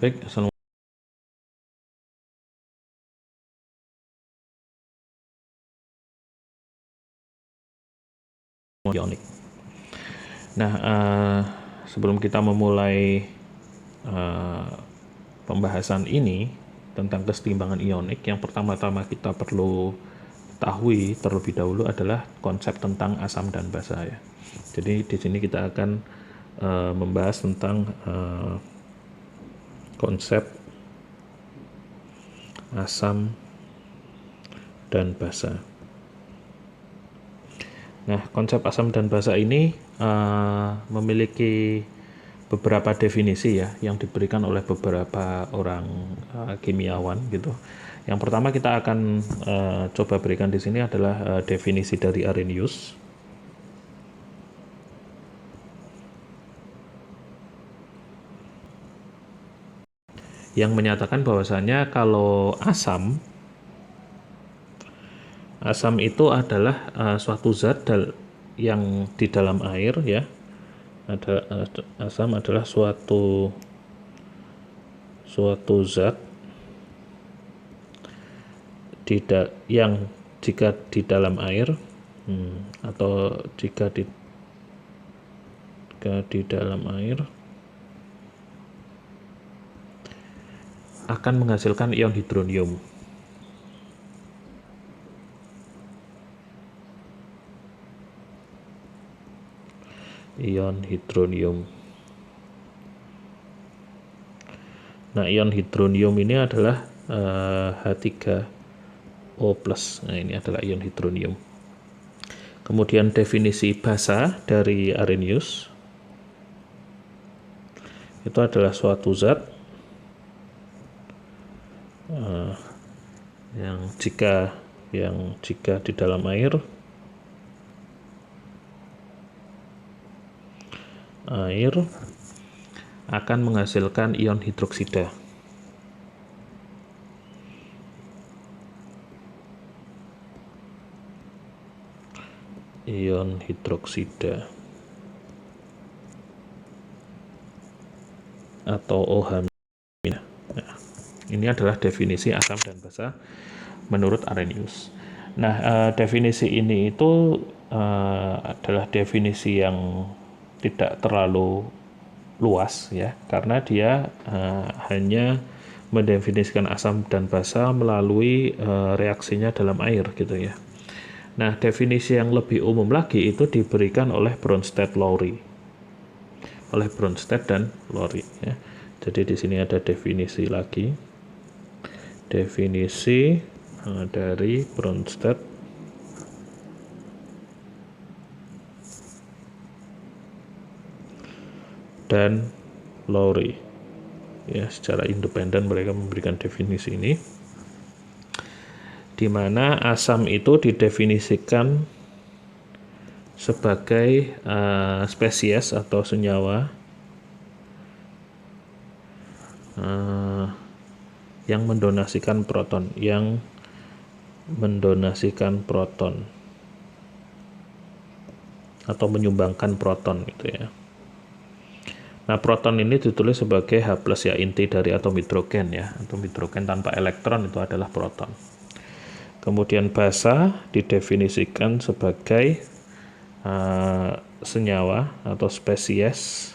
Baik, assalamualaikum. Ionik. Nah, sebelum kita memulai pembahasan ini tentang kesetimbangan ionik, yang pertama-tama kita perlu ketahui terlebih dahulu adalah konsep tentang asam dan basa ya. Jadi di sini kita akan membahas tentang konsep asam dan basa. Nah, konsep asam dan basa ini memiliki beberapa definisi ya yang diberikan oleh beberapa orang kimiawan gitu. Yang pertama kita akan coba berikan di sini adalah definisi dari Arrhenius. Yang menyatakan bahwasanya kalau asam itu adalah suatu zat yang di dalam air ya. Asam adalah suatu zat yang jika di dalam air atau jika di dalam air akan menghasilkan ion hidronium. Nah, ion hidronium ini adalah H3O+. Nah, ini adalah ion hidronium. Kemudian definisi basa dari Arrhenius itu adalah suatu zat yang jika di dalam air akan menghasilkan ion hidroksida. Atau OH-. Nah, ini adalah definisi asam dan basa menurut Arrhenius. Nah, definisi ini itu adalah definisi yang tidak terlalu luas ya, karena dia hanya mendefinisikan asam dan basa melalui reaksinya dalam air gitu ya. Nah, definisi yang lebih umum lagi itu diberikan oleh Bronsted dan Lowry ya. Jadi di sini ada definisi lagi. Definisi dari Bronsted dan Lowry. Ya, secara independen mereka memberikan definisi ini, di mana asam itu didefinisikan sebagai spesies atau senyawa yang mendonasikan proton atau menyumbangkan proton gitu ya. Nah, proton ini ditulis sebagai H+ ya, inti dari atom hidrogen ya. Atom hidrogen tanpa elektron itu adalah proton. Kemudian basa didefinisikan sebagai senyawa atau spesies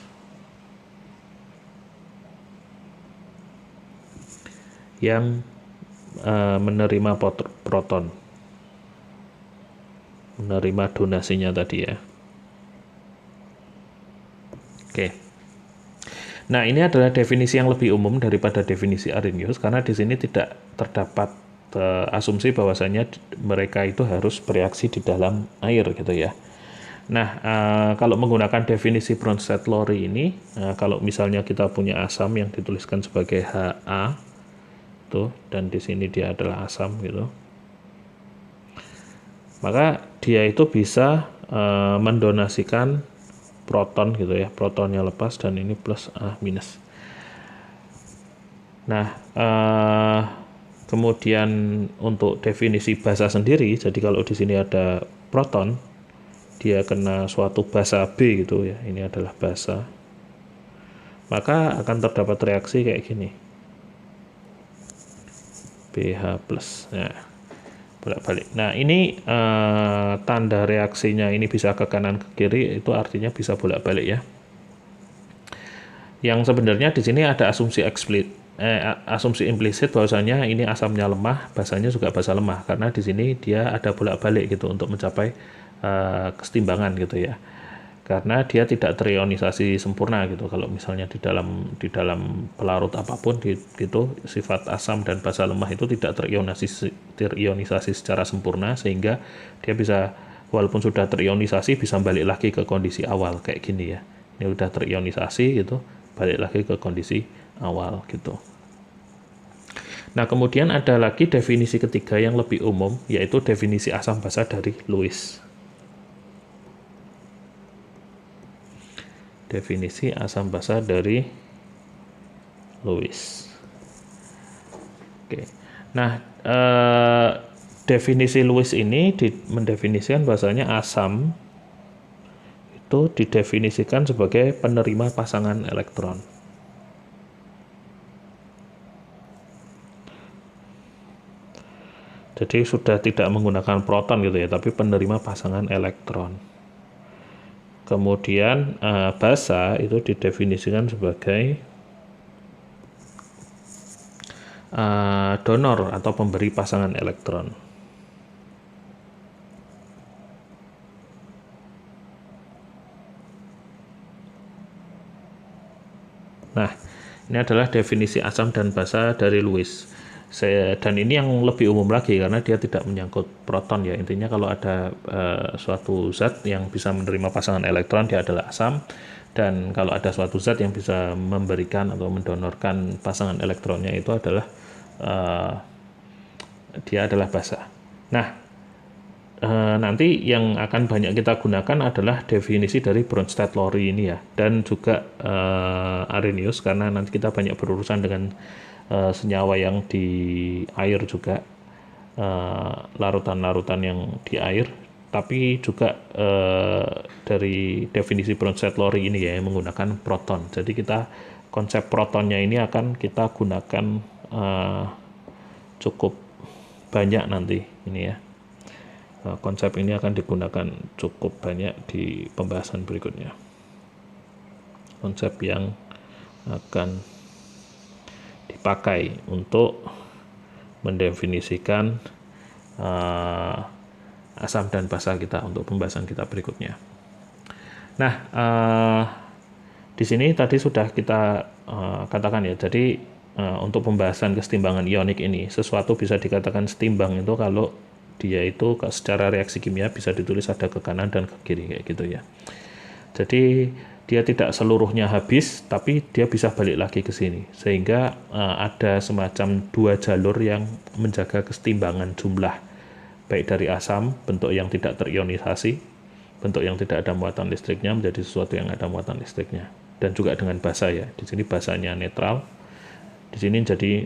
yang menerima proton, menerima donasinya tadi ya. Oke. Nah, ini adalah definisi yang lebih umum daripada definisi Arrhenius, karena di sini tidak terdapat asumsi bahwasanya mereka itu harus bereaksi di dalam air gitu ya. Nah, kalau menggunakan definisi Bronsted-Lowry ini, kalau misalnya kita punya asam yang dituliskan sebagai Ha tuh, dan di sini dia adalah asam gitu, maka dia itu bisa mendonasikan proton gitu ya, protonnya lepas dan ini plus A minus. Nah, kemudian untuk definisi basa sendiri, jadi kalau di sini ada proton, dia kena suatu basa B gitu ya, ini adalah basa. maka akan terdapat reaksi kayak gini. BH+. Nah, bolak-balik. Nah, ini tanda reaksinya ini bisa ke kanan ke kiri, itu artinya bisa bolak-balik ya. Yang sebenarnya di sini ada asumsi implisit bahwasanya ini asamnya lemah, basanya juga basa lemah, karena di sini dia ada bolak-balik gitu untuk mencapai kesetimbangan gitu ya. Karena dia tidak terionisasi sempurna gitu. Kalau misalnya di dalam pelarut apapun gitu, sifat asam dan basa lemah itu tidak terionisasi secara sempurna, sehingga dia bisa, walaupun sudah terionisasi, bisa balik lagi ke kondisi awal kayak gini ya. Ini udah terionisasi gitu, balik lagi ke kondisi awal gitu. Nah, kemudian ada lagi definisi ketiga yang lebih umum, yaitu definisi asam basa dari Lewis. Definisi asam basa dari Lewis. Oke. Nah, definisi Lewis ini mendefinisikan bahasanya asam itu didefinisikan sebagai penerima pasangan elektron. Jadi sudah tidak menggunakan proton gitu ya, tapi penerima pasangan elektron. Kemudian basa itu didefinisikan sebagai donor atau pemberi pasangan elektron. Nah, ini adalah definisi asam dan basa dari Lewis. Dan ini yang lebih umum lagi karena dia tidak menyangkut proton ya. Intinya kalau ada suatu zat yang bisa menerima pasangan elektron, dia adalah asam. Dan kalau ada suatu zat yang bisa memberikan atau mendonorkan pasangan elektronnya, itu adalah dia adalah basa. Nah, nanti yang akan banyak kita gunakan adalah definisi dari Bronsted-Lowry ini ya, dan juga Arrhenius, karena nanti kita banyak berurusan dengan senyawa yang di air juga, larutan-larutan yang di air, tapi juga dari definisi Bronsted-Lowry ini ya, yang menggunakan proton. Jadi kita konsep protonnya ini akan kita gunakan cukup banyak nanti ini ya. Konsep ini akan digunakan cukup banyak di pembahasan berikutnya. Konsep yang akan dipakai untuk mendefinisikan asam dan basa kita untuk pembahasan kita berikutnya. Nah, di sini tadi sudah kita katakan ya, jadi untuk pembahasan kesetimbangan ionik ini, sesuatu bisa dikatakan setimbang itu kalau dia itu secara reaksi kimia bisa ditulis ada ke kanan dan ke kiri kayak gitu ya. Jadi dia tidak seluruhnya habis, tapi dia bisa balik lagi ke sini, sehingga ada semacam dua jalur yang menjaga kesetimbangan jumlah, baik dari asam bentuk yang tidak terionisasi, bentuk yang tidak ada muatan listriknya menjadi sesuatu yang ada muatan listriknya, dan juga dengan basa ya. Di sini basanya netral, di sini jadi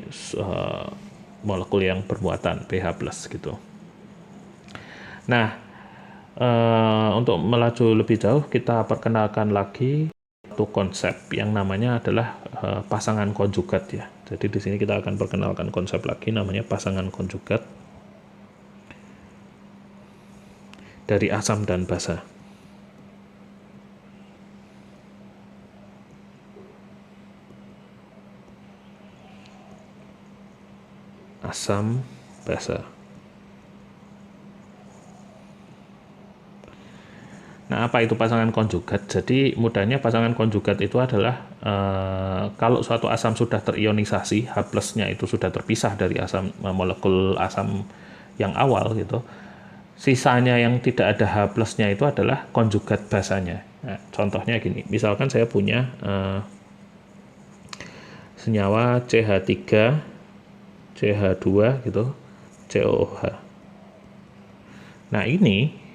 molekul yang bermuatan pH+ gitu. Nah, untuk melaju lebih jauh, kita perkenalkan lagi satu konsep yang namanya adalah pasangan konjugat ya. Jadi di sini kita akan perkenalkan konsep lagi namanya pasangan konjugat dari asam dan basa. Asam, basa. Nah, apa itu pasangan konjugat? Jadi mudahnya pasangan konjugat itu adalah kalau suatu asam sudah terionisasi, H+-nya itu sudah terpisah dari asam, molekul asam yang awal gitu. Sisanya yang tidak ada H+-nya itu adalah konjugat basanya. Nah, contohnya gini, misalkan saya punya senyawa CH3, CH2 gitu, COOH. Nah, ini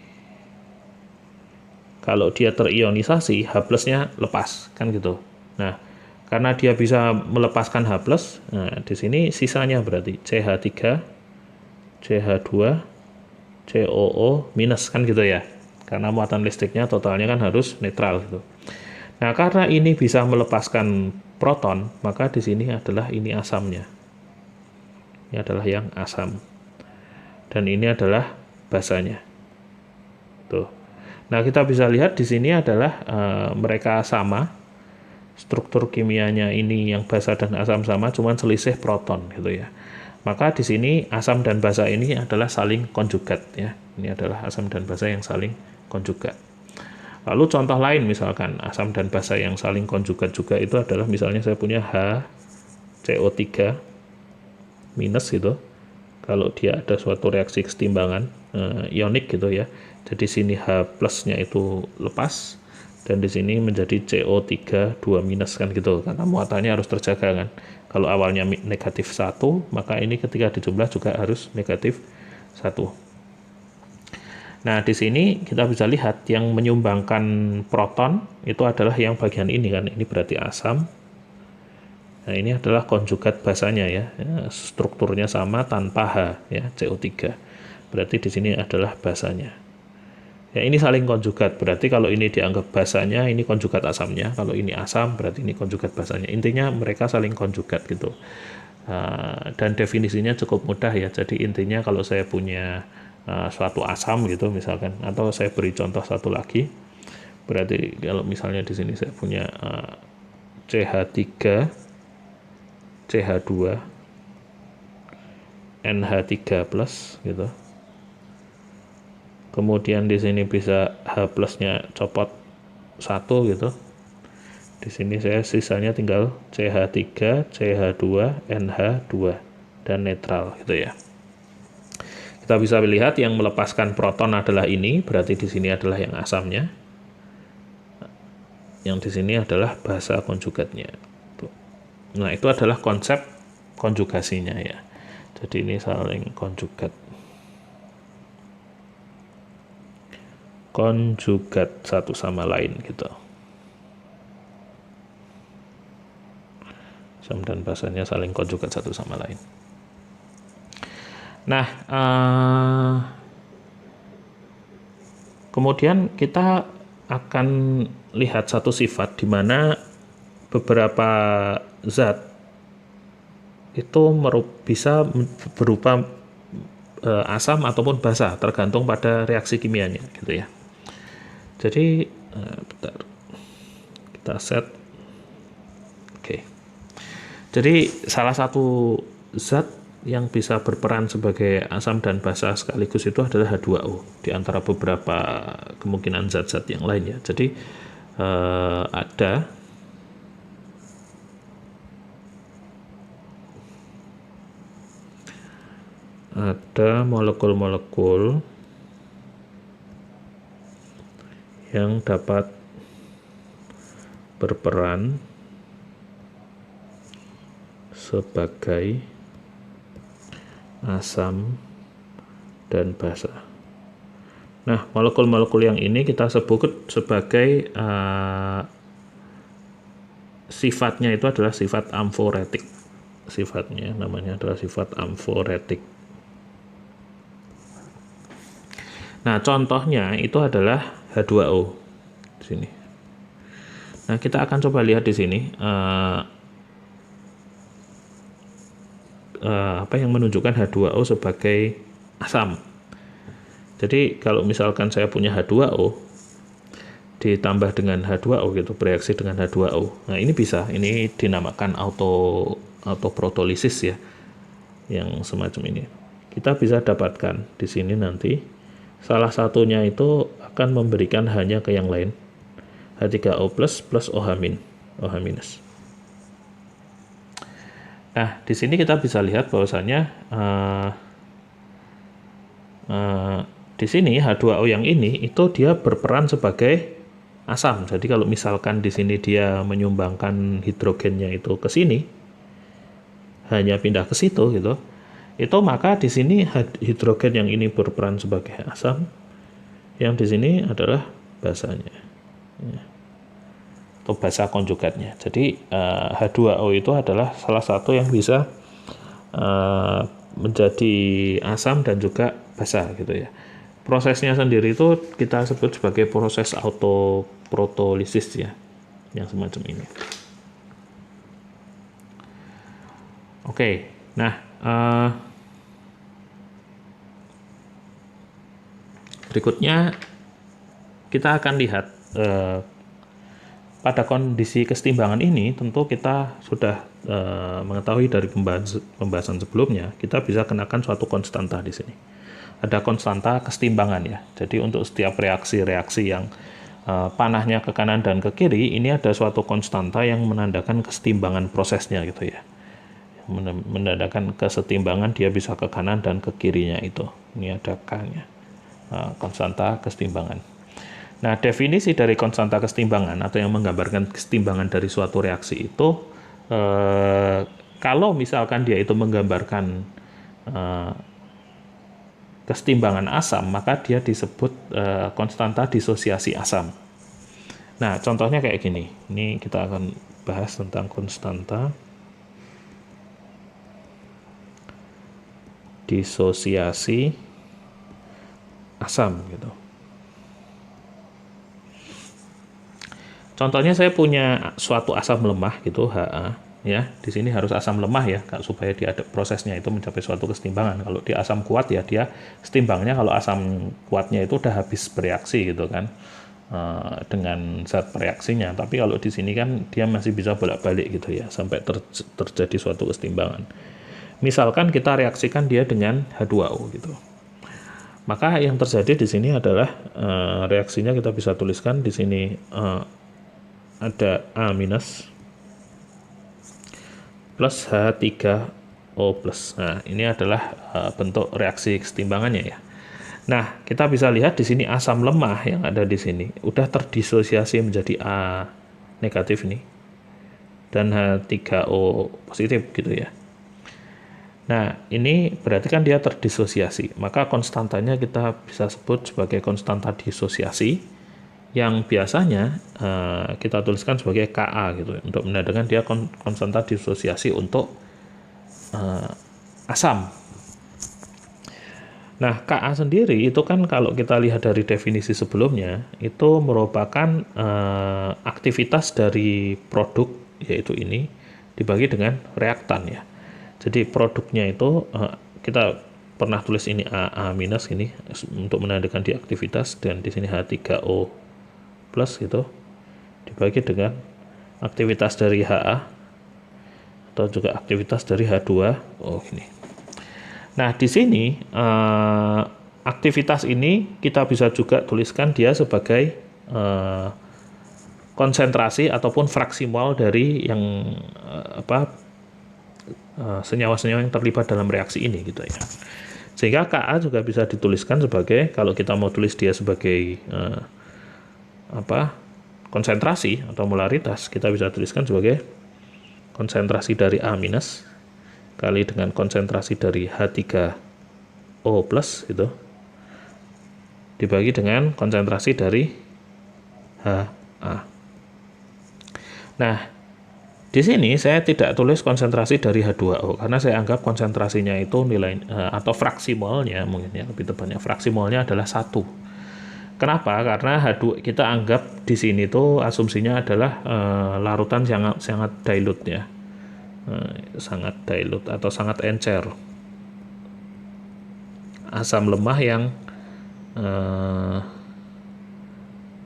kalau dia terionisasi, H+-nya lepas, kan gitu. Nah, karena dia bisa melepaskan H+, nah di sini sisanya berarti CH3, CH2, COO minus, kan gitu ya. Karena muatan listriknya totalnya kan harus netral gitu. Nah, karena ini bisa melepaskan proton, maka di sini adalah ini asamnya. Ini adalah yang asam. Dan ini adalah basanya. Tuh. Nah, kita bisa lihat di sini adalah mereka sama. Struktur kimianya ini yang basa dan asam sama, cuman selisih proton gitu ya. Maka di sini asam dan basa ini adalah saling konjugat ya. Ini adalah asam dan basa yang saling konjugat. Lalu contoh lain misalkan asam dan basa yang saling konjugat juga itu adalah misalnya saya punya HCO3 minus gitu. Kalau dia ada suatu reaksi kesetimbangan ionik gitu ya. Jadi sini H plusnya itu lepas dan di sini menjadi CO3 2 minus kan gitu. Karena muatannya harus terjaga kan. Kalau awalnya negatif 1, maka ini ketika dijumlah juga harus negatif 1. Nah, di sini kita bisa lihat yang menyumbangkan proton itu adalah yang bagian ini kan. Ini berarti asam. Nah, ini adalah konjugat basanya ya. Strukturnya sama tanpa H ya, CO3. Berarti di sini adalah basanya. Ya, ini saling konjugat. Berarti kalau ini dianggap basanya, ini konjugat asamnya. Kalau ini asam, berarti ini konjugat basanya. Intinya mereka saling konjugat gitu. Dan definisinya cukup mudah ya. Jadi intinya kalau saya punya suatu asam gitu misalkan, atau saya beri contoh satu lagi. Berarti kalau misalnya di sini saya punya CH3, CH2, NH3+ gitu. Kemudian di sini bisa H plusnya copot 1 gitu. Di sini saya sisanya tinggal CH3, CH2, NH2 dan netral gitu ya. Kita bisa lihat yang melepaskan proton adalah ini, berarti di sini adalah yang asamnya. Yang di sini adalah basa konjugatnya. Nah, itu adalah konsep konjugasinya ya. Jadi ini saling konjugat. Konjugat satu sama lain gitu. Asam dan basanya saling konjugat satu sama lain. Nah, kemudian kita akan lihat satu sifat di mana beberapa zat itu bisa berupa asam ataupun basa, tergantung pada reaksi kimianya gitu ya. Jadi bentar. Kita set. Oke. Jadi salah satu zat yang bisa berperan sebagai asam dan basa sekaligus itu adalah H2O di antara beberapa kemungkinan zat-zat yang lain ya. Jadi ada molekul-molekul yang dapat berperan sebagai asam dan basa. Nah, molekul-molekul yang ini kita sebut sebagai sifatnya itu adalah sifat amforetik. Sifatnya namanya adalah sifat amforetik. Nah, contohnya itu adalah H2O di sini. Nah, kita akan coba lihat di sini apa yang menunjukkan H2O sebagai asam. Jadi kalau misalkan saya punya H2O ditambah dengan H2O gitu, bereaksi dengan H2O. Nah, ini bisa, ini dinamakan autoprotolisis ya, yang semacam ini. Kita bisa dapatkan di sini nanti salah satunya itu akan memberikan hanya ke yang lain. H3O+ plus OH-. Nah, di sini kita bisa lihat bahwasanya di sini H2O yang ini itu dia berperan sebagai asam. Jadi kalau misalkan di sini dia menyumbangkan hidrogennya itu ke sini, hanya pindah ke situ gitu, itu maka di sini hidrogen yang ini berperan sebagai asam, yang di sini adalah basanya ya, atau basa konjugatnya. Jadi H2O itu adalah salah satu yang bisa menjadi asam dan juga basa gitu ya. Prosesnya sendiri itu kita sebut sebagai proses autoprotolisis ya. yang semacam ini. Oke, nah berikutnya kita akan lihat pada kondisi kesetimbangan ini tentu kita sudah mengetahui dari pembahasan sebelumnya, kita bisa kenakan suatu konstanta di sini. Ada konstanta kesetimbangan ya. Jadi untuk setiap reaksi-reaksi yang panahnya ke kanan dan ke kiri, ini ada suatu konstanta yang menandakan kesetimbangan prosesnya gitu ya. Menandakan kesetimbangan dia bisa ke kanan dan ke kirinya itu. Ini ada K-nya. Konstanta kesetimbangan. Nah, definisi dari konstanta kesetimbangan atau yang menggambarkan kesetimbangan dari suatu reaksi itu, kalau misalkan dia itu menggambarkan kesetimbangan asam, maka dia disebut konstanta disosiasi asam. Nah, contohnya kayak gini. Ini kita akan bahas tentang konstanta disosiasi asam gitu. Contohnya saya punya suatu asam lemah gitu, Ha, ya. Di sini harus asam lemah ya, supaya dia ada prosesnya itu mencapai suatu kesetimbangan. Kalau dia asam kuat ya dia setimbangnya kalau asam kuatnya itu udah habis bereaksi gitu kan dengan zat bereaksinya. Tapi kalau di sini kan dia masih bisa bolak-balik gitu ya sampai terjadi suatu kesetimbangan. Misalkan kita reaksikan dia dengan H2O gitu. Maka yang terjadi di sini adalah reaksinya kita bisa tuliskan di sini ada A minus plus H3O plus. Nah, ini adalah bentuk reaksi kesetimbangannya ya. Nah, kita bisa lihat di sini asam lemah yang ada di sini udah terdisosiasi menjadi A negatif nih dan H3O positif gitu ya. Nah, ini berarti kan dia terdisosiasi. Maka konstantanya kita bisa sebut sebagai konstanta disosiasi yang biasanya kita tuliskan sebagai Ka gitu untuk menandakan dia konstanta disosiasi untuk asam. Nah, Ka sendiri itu kan kalau kita lihat dari definisi sebelumnya itu merupakan aktivitas dari produk yaitu ini dibagi dengan reaktan ya. Jadi produknya itu kita pernah tulis ini A minus ini untuk menandakan di aktivitas dan di sini H3O plus gitu dibagi dengan aktivitas dari Ha atau juga aktivitas dari H2O ini. Nah, di sini aktivitas ini kita bisa juga tuliskan dia sebagai konsentrasi ataupun fraksi mol dari yang senyawa-senyawa yang terlibat dalam reaksi ini gitu ya. Sehingga Ka juga bisa dituliskan sebagai, kalau kita mau tulis dia sebagai konsentrasi atau molaritas, kita bisa tuliskan sebagai konsentrasi dari A minus kali dengan konsentrasi dari H3O plus itu dibagi dengan konsentrasi dari Ha. Nah, di sini saya tidak tulis konsentrasi dari H2O karena saya anggap konsentrasinya itu nilai atau fraksi molnya, mungkin ya lebih tepatnya fraksi molnya adalah 1. Kenapa? Karena H2 kita anggap di sini tuh asumsinya adalah larutan sangat dilute ya. Sangat dilute atau sangat encer. Asam lemah yang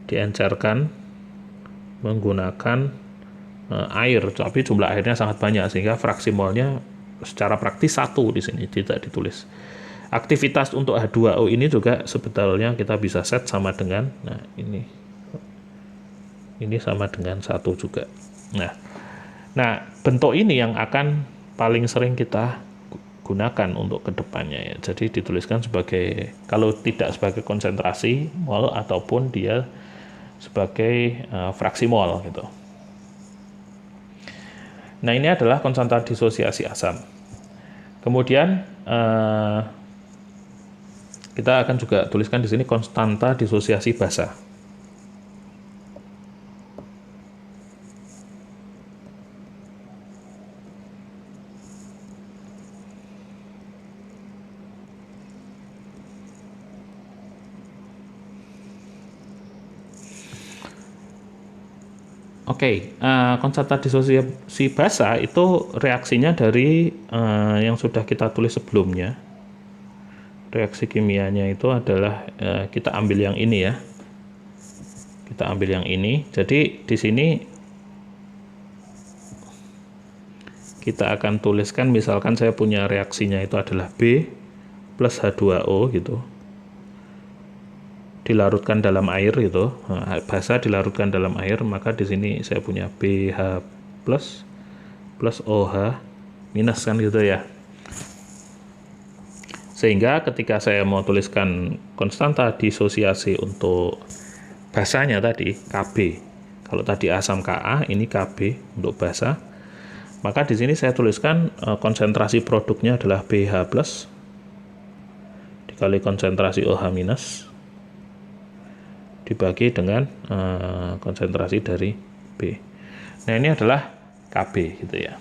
diencerkan menggunakan air, tapi jumlah airnya sangat banyak sehingga fraksi molnya secara praktis 1 di sini tidak ditulis. Aktivitas untuk H2O ini juga sebetulnya kita bisa set sama dengan, nah ini sama dengan 1 juga. Nah, bentuk ini yang akan paling sering kita gunakan untuk kedepannya ya. Jadi dituliskan sebagai, kalau tidak sebagai konsentrasi mol ataupun dia sebagai fraksi mol gitu. Nah, ini adalah konstanta disosiasi asam. Kemudian kita akan juga tuliskan di sini konstanta disosiasi basa. Oke, konstanta disosiasi basa itu reaksinya dari yang sudah kita tulis sebelumnya. Reaksi kimianya itu adalah kita ambil yang ini ya. Kita ambil yang ini. Jadi di sini kita akan tuliskan, misalkan saya punya reaksinya itu adalah B plus H2O gitu. Dilarutkan dalam air gitu. Nah, basa dilarutkan dalam air, maka di sini saya punya BH plus OH minus kan gitu ya. Sehingga ketika saya mau tuliskan konstanta disosiasi untuk basanya tadi Kb. Kalau tadi asam Ka, ini Kb untuk basa. Maka di sini saya tuliskan konsentrasi produknya adalah BH plus dikali konsentrasi OH minus dibagi dengan konsentrasi dari B. Nah, ini adalah Kb gitu ya.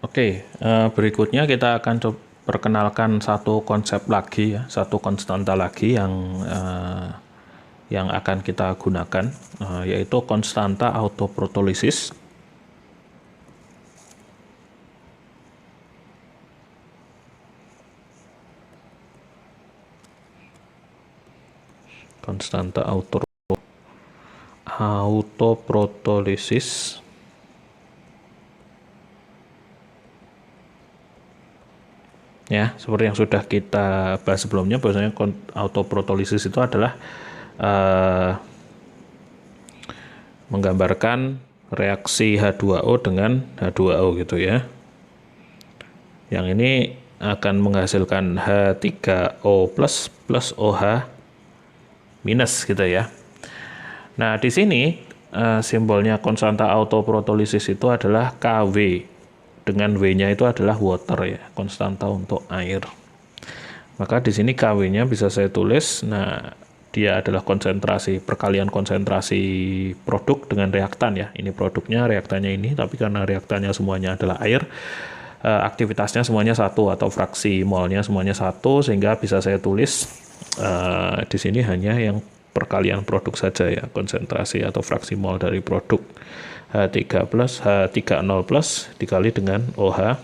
Oke, berikutnya kita akan perkenalkan satu konsep lagi ya, satu konstanta lagi yang akan kita gunakan, yaitu konstanta autoprotolisis. Konstanta autoprotolisis. Ya, seperti yang sudah kita bahas sebelumnya, bahwasanya autoprotolisis itu adalah menggambarkan reaksi H2O dengan H2O gitu ya. Yang ini akan menghasilkan H3O plus OH minus gitu ya. Nah, di sini simbolnya konstanta autoprotolisis itu adalah Kw. Dengan W-nya itu adalah water ya, konstanta untuk air. Maka di sini Kw-nya bisa saya tulis, nah dia adalah konsentrasi, perkalian konsentrasi produk dengan reaktan ya. Ini produknya, reaktannya ini, tapi karena reaktannya semuanya adalah air, aktivitasnya semuanya satu atau fraksi molnya semuanya satu, sehingga bisa saya tulis di sini hanya yang perkalian produk saja ya, konsentrasi atau fraksi mol dari produk H3 plus H30 plus dikali dengan OH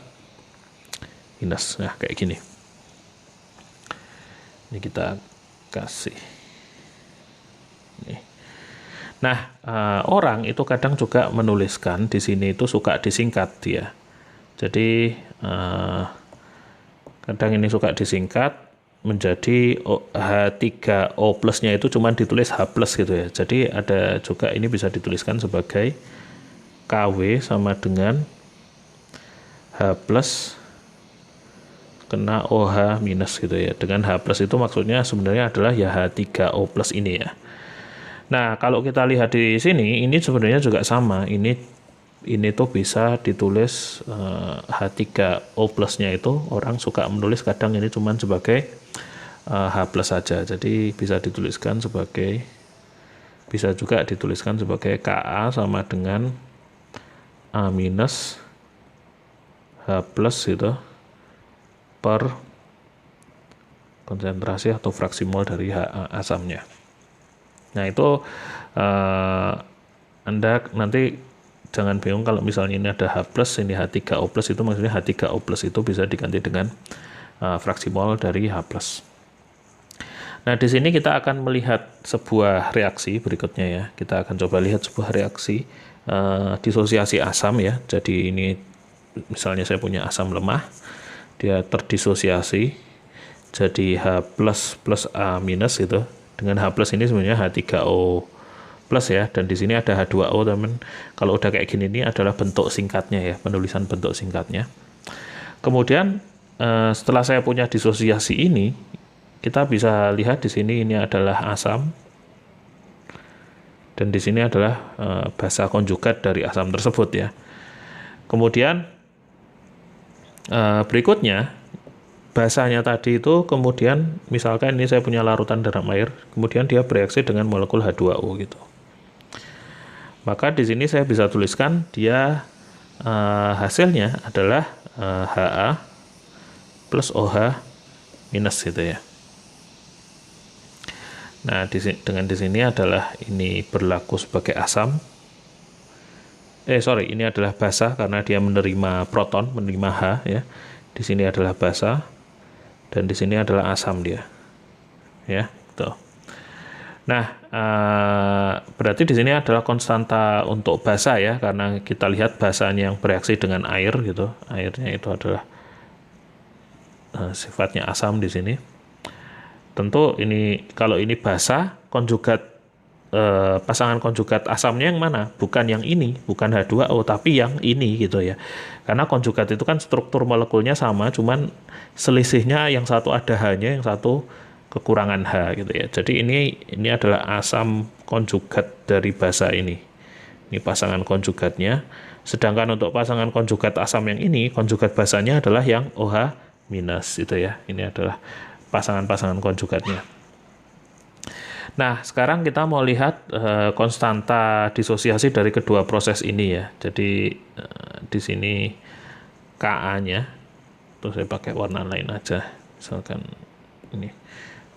minus. Nah, kayak gini. Ini kita kasih. Nih. Nah, orang itu kadang juga menuliskan di sini itu suka disingkat dia. Jadi kadang ini suka disingkat menjadi H3O plusnya itu cuma ditulis H plus gitu ya. Jadi ada juga ini bisa dituliskan sebagai KW sama dengan H plus kena OH minus gitu ya. Dengan H plus itu maksudnya sebenarnya adalah ya H3O plus ini ya. Nah, kalau kita lihat di sini, ini sebenarnya juga sama. Ini tuh bisa ditulis H3O plusnya itu orang suka menulis kadang ini cuman sebagai H plus saja. Jadi bisa dituliskan sebagai, bisa juga dituliskan sebagai Ka sama dengan A minus H plus gitu per konsentrasi atau fraksi mol dari asamnya. Nah, itu Anda nanti jangan bingung kalau misalnya ini ada H plus, ini H3O plus, itu maksudnya H3O plus itu bisa diganti dengan fraksi mol dari H plus. Nah, di sini kita akan melihat sebuah reaksi berikutnya ya. Kita akan coba lihat sebuah reaksi disosiasi asam ya. Jadi ini misalnya saya punya asam lemah, dia terdisosiasi jadi H plus plus A minus gitu. Dengan H plus ini sebenarnya H3O plus ya, dan di sini ada H2O teman. Kalau udah kayak gini, ini adalah bentuk singkatnya ya, penulisan bentuk singkatnya. Kemudian setelah saya punya disosiasi ini, kita bisa lihat di sini ini adalah asam, dan di sini adalah basa konjugat dari asam tersebut ya. Kemudian berikutnya basanya tadi itu kemudian misalkan ini saya punya larutan dalam air, kemudian dia bereaksi dengan molekul H2O gitu. Maka di sini saya bisa tuliskan dia hasilnya adalah Ha plus OH minus gitu ya. Nah, dengan di sini adalah ini berlaku sebagai asam. Ini adalah basa karena dia menerima proton, menerima H ya. Di sini adalah basa dan di sini adalah asam dia. Ya, gitu. Nah, berarti di sini adalah konstanta untuk basa ya, karena kita lihat basanya yang bereaksi dengan air gitu. Airnya itu adalah sifatnya asam di sini. Tentu ini kalau ini basa, konjugat pasangan konjugat asamnya yang mana? Bukan yang ini, bukan H2O, tapi yang ini gitu ya. Karena konjugat itu kan struktur molekulnya sama, cuman selisihnya yang satu ada H-nya, yang satu kekurangan H gitu ya. Jadi ini adalah asam konjugat dari basa ini. Ini pasangan konjugatnya. Sedangkan untuk pasangan konjugat asam yang ini, konjugat basanya adalah yang OH minus itu ya. Ini adalah pasangan-pasangan konjugatnya. Nah, sekarang kita mau lihat konstanta disosiasi dari kedua proses ini ya. Jadi di sini Ka-nya, terus saya pakai warna lain aja, misalkan ini.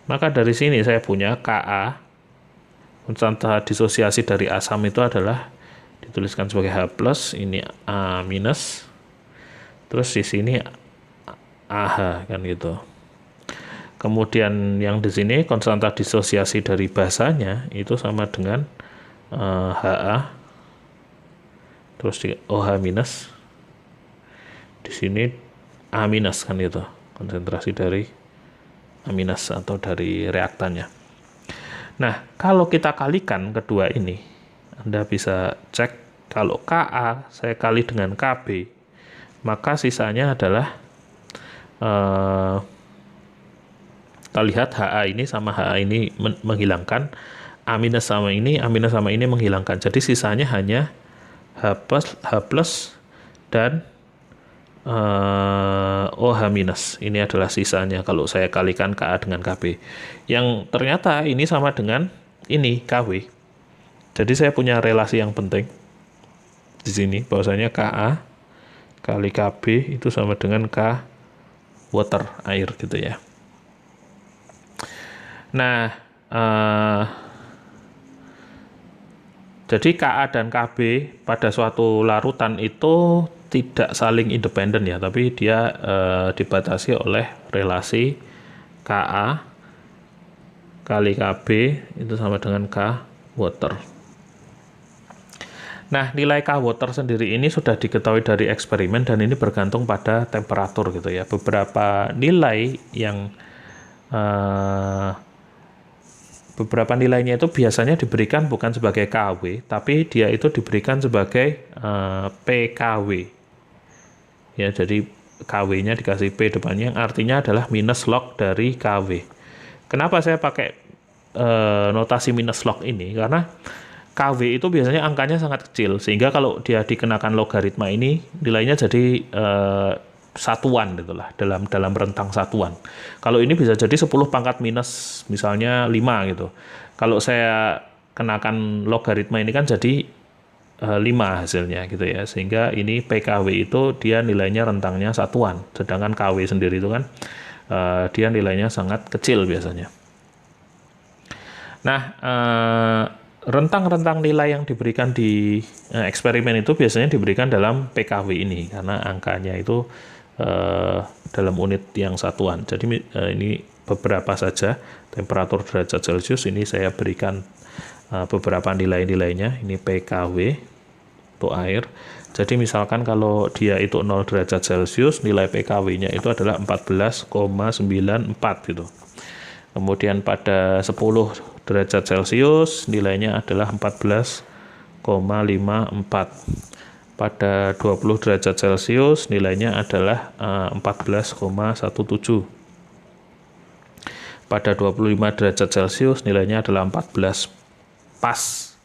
Maka dari sini saya punya Ka, konstanta disosiasi dari asam itu adalah dituliskan sebagai H+, ini A-, terus di sini AH kan gitu. Kemudian yang di sini konstanta disosiasi dari basanya itu sama dengan Ha, terus di OH minus, di sini A minus kan itu konsentrasi dari A minus atau dari reaktannya. Nah, kalau kita kalikan kedua ini, Anda bisa cek kalau Ka saya kali dengan Kb, maka sisanya adalah kita lihat HA ini sama HA ini menghilangkan, A minus sama ini menghilangkan. Jadi sisanya hanya H+ dan OH minus. Ini adalah sisanya kalau saya kalikan Ka dengan Kb. Yang ternyata ini sama dengan ini Kw. Jadi saya punya relasi yang penting di sini bahwasanya Ka kali Kb itu sama dengan K water, air gitu ya. Nah, jadi Ka dan Kb pada suatu larutan itu tidak saling independen ya, tapi dia dibatasi oleh relasi Ka kali Kb itu sama dengan K water. Nah, nilai K water sendiri ini sudah diketahui dari eksperimen dan ini bergantung pada temperatur gitu ya. Beberapa nilainya itu biasanya diberikan bukan sebagai Kw, tapi dia itu diberikan sebagai PKW. Ya, jadi Kw-nya dikasih P depannya, yang artinya adalah minus log dari Kw. Kenapa saya pakai notasi minus log ini? Karena Kw itu biasanya angkanya sangat kecil, sehingga kalau dia dikenakan logaritma ini, nilainya jadi satuan gitulah, dalam rentang satuan. Kalau ini bisa jadi 10 pangkat minus misalnya 5 gitu. Kalau saya kenakan logaritma ini kan jadi 5 hasilnya gitu ya. Sehingga ini PKW itu dia nilainya rentangnya satuan. Sedangkan KW sendiri itu kan dia nilainya sangat kecil biasanya. Nah, rentang-rentang nilai yang diberikan di eksperimen itu biasanya diberikan dalam PKW ini karena angkanya itu dalam unit yang satuan. Jadi ini beberapa saja temperatur derajat Celcius, ini saya berikan beberapa nilai-nilainya. Ini PKW untuk air. Jadi misalkan kalau dia itu 0 derajat Celcius, nilai PKW-nya itu adalah 14,94 gitu. Kemudian pada 10 derajat Celcius nilainya adalah 14,54. Pada 20 derajat Celcius nilainya adalah 14,17. Pada 25 derajat Celcius nilainya adalah 14 pas.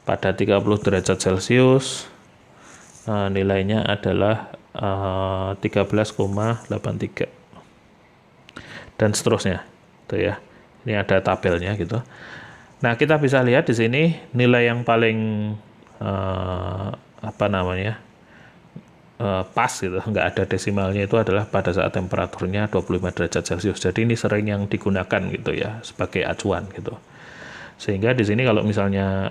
Pada 30 derajat Celcius nilainya adalah 13,83. Dan seterusnya. Tuh ya. Ini ada tabelnya gitu. Nah, kita bisa lihat di sini nilai yang paling pas gitu, nggak ada desimalnya, itu adalah pada saat temperaturnya 25 derajat Celcius. Jadi ini sering yang digunakan gitu ya sebagai acuan gitu. Sehingga di sini kalau misalnya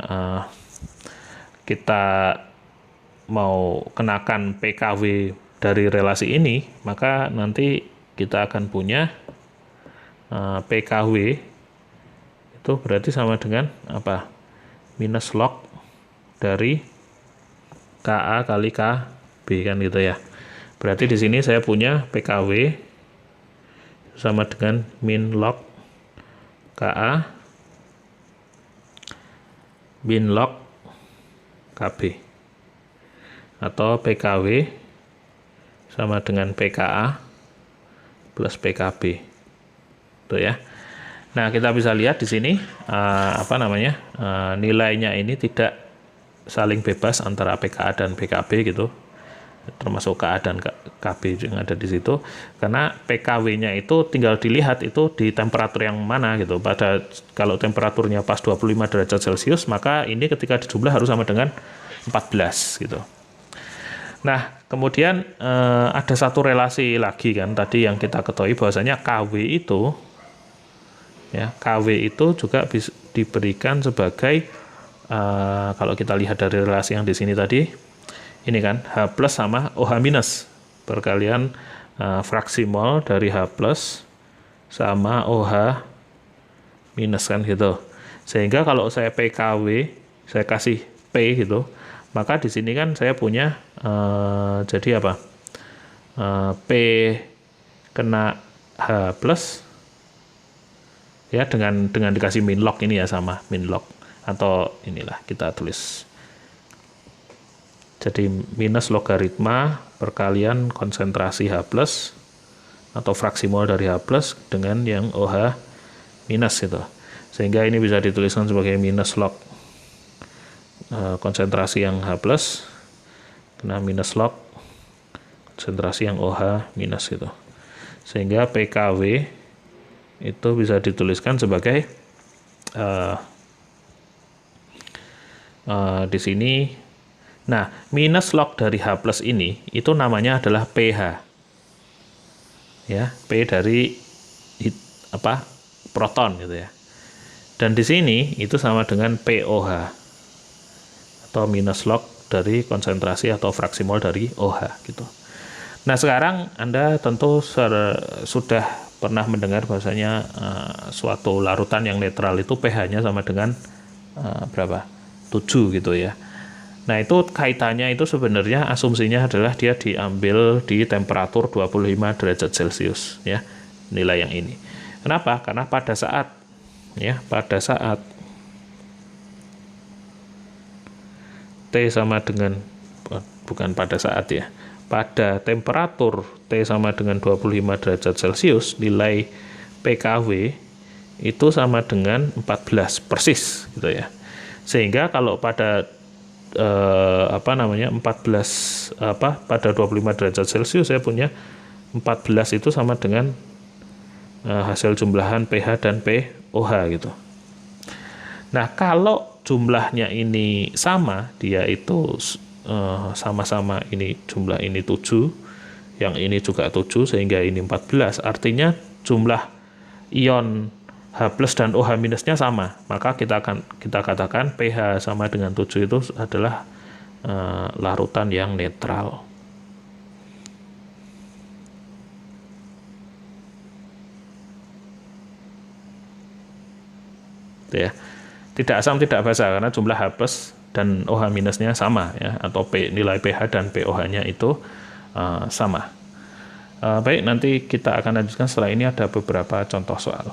kita mau kenakan PKW dari relasi ini, maka nanti kita akan punya PKW itu berarti sama dengan apa? Minus log dari KA kali KB kan gitu ya. Berarti di sini saya punya PKW sama dengan min log KA min log KB, atau PKW sama dengan PKA plus PKB. Tuh ya. Nah, kita bisa lihat di sini nilainya ini tidak saling bebas antara PKA dan PKB gitu, termasuk KA dan KB yang ada di situ, karena PKW-nya itu tinggal dilihat itu di temperatur yang mana gitu. Kalau temperaturnya pas 25 derajat Celcius, maka ini ketika dijumlah harus sama dengan 14 gitu. Nah, kemudian ada satu relasi lagi kan tadi yang kita ketahui bahwasanya KW itu juga bisa diberikan sebagai kalau kita lihat dari relasi yang di sini tadi, ini kan H plus sama OH minus, perkalian fraksi mol dari H plus sama OH minus kan gitu. Sehingga kalau saya PKW, saya kasih P gitu, maka di sini kan saya punya jadi apa? P kena H plus ya dengan dikasih min log ini ya, sama min log, atau inilah kita tulis jadi minus logaritma perkalian konsentrasi H plus atau fraksi mol dari H plus dengan yang OH minus gitu. Sehingga ini bisa dituliskan sebagai minus log konsentrasi yang H plus kena minus log konsentrasi yang OH minus gitu. Sehingga PKW itu bisa dituliskan sebagai di sini. Nah, minus log dari H plus ini itu namanya adalah pH. Ya, P dari proton gitu ya. Dan di sini itu sama dengan POH atau minus log dari konsentrasi atau fraksi mol dari OH gitu. Nah, sekarang Anda tentu sudah pernah mendengar bahwasanya suatu larutan yang netral itu pH-nya sama dengan berapa? 7 gitu ya. Nah, itu kaitannya itu sebenarnya asumsinya adalah dia diambil di temperatur 25 derajat Celcius ya, nilai yang ini. Kenapa? Karena pada saat T sama dengan pada temperatur T sama dengan 25 derajat Celcius, nilai PKW itu sama dengan 14 persis gitu ya. Sehingga kalau pada pada 25 derajat Celcius saya punya 14 itu sama dengan hasil jumlahan pH dan POH gitu. Nah, kalau jumlahnya ini sama, dia itu sama-sama, ini jumlah ini 7, yang ini juga 7, sehingga ini 14, artinya jumlah ion H plus dan OH minusnya sama, maka kita katakan pH sama dengan 7 itu adalah larutan yang netral. Ya. Tidak asam tidak basa karena jumlah H plus dan OH minusnya sama ya, atau nilai pH dan POH-nya itu sama. Baik, nanti kita akan lanjutkan setelah ini ada beberapa contoh soal.